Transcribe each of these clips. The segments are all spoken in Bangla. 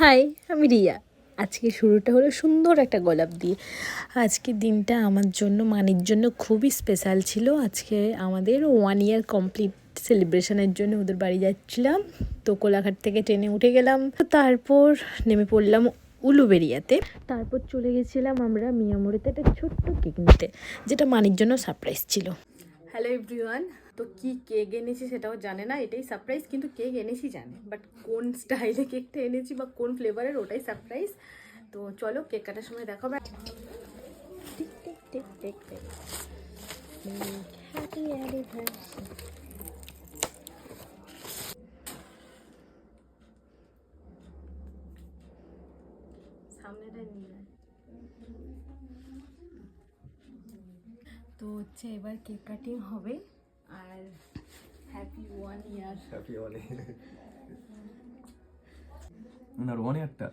হাই, আমি রিয়া। আজকে শুরুটা হলো সুন্দর একটা গোলাপ দিয়ে। আজকের দিনটা আমার জন্য মানির জন্য খুবই স্পেশাল ছিল। আজকে আমাদের 1 ইয়ার কমপ্লিট সেলিব্রেশনের জন্য ওদের বাড়ি যাচ্ছিলাম। তো কোলাঘাট থেকে ট্রেনে উঠে গেলাম, তারপর নেমে পড়লাম উলুবেড়িয়াতে। তারপর চলে গেছিলাম আমরা মিয়ামোড়েতে একটা ছোট্ট কেক নিতে, যেটা মানির জন্য সারপ্রাইজ ছিল। হ্যালো এভরিওয়ান, তো কি কেক এনেছি সেটাও জানে না, এটাই সারপ্রাইজ। কিন্তু কেক এনেছি জানে, বাট কোন স্টাইলে কেকটা এনেছি বা কোন ফ্লেভারের ওটাই সারপ্রাইজ। তো চলো কেক কাটার সময় দেখাবো। Tick tick tick tick tick. Happy anniversary. সামনেটা নিয়ে আয়। তো হচ্ছে এবার কেক কাটিং হবে। আর হ্যাপি 1 ইয়ার। হ্যাপি ওয়ানে ওনার 1 ইয়ারটা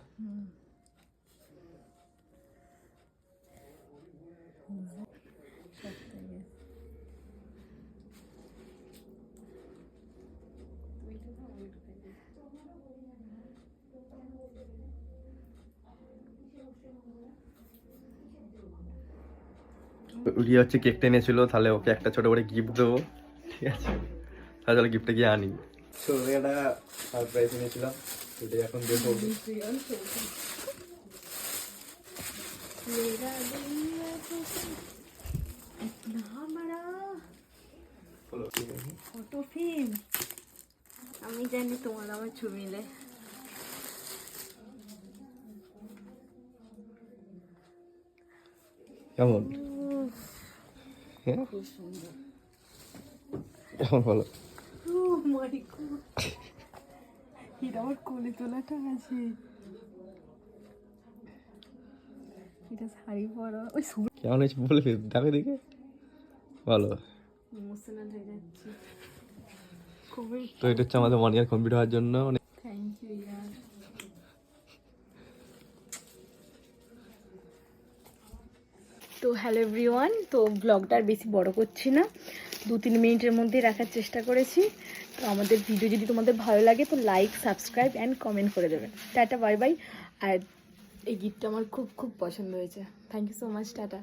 রিয়া হচ্ছে কেকটা এনেছিল, তাহলে ওকে একটা ছোট করে গিফট দেবো, ঠিক আছে? তাহলে গিফটটা গিয়ে আনি। ছোট একটা সারপ্রাইজ এনেছিলাম, সেটা এখন দেখো। ফটো ফ্রেম আমি জানি তোমার আমার ছবি মিলে। কেমন? হ্যাঁ, খুব সুন্দর। কেমন বলো? এটা আমার কোলে তোলাটা আছে। এটা শাড়ি পরা। ওই কেমন হয়েছে বলবে, দেখো দেখে বলো। ইমোশনাল হয়ে যাচ্ছে খুবই। তো এটা হচ্ছে আমাদের 1 ইয়ার কমপ্লিট হওয়ার জন্য থ্যাংক ইউ ইয়ার। তো হ্যালো এভরিওয়ান, তো ব্লগটা আর বেশি বড় করছি না, 2-3 মিনিটের মধ্যে রাখার চেষ্টা করেছি। তো আমাদের ভিডিও যদি তোমাদের ভালো লাগে তো লাইক, সাবস্ক্রাইব অ্যান্ড কমেন্ট করে দেবেন। Tata, bye bye. আর এই গিফটটা আমার খুব খুব পছন্দ হয়েছে। Thank you so much. Tata.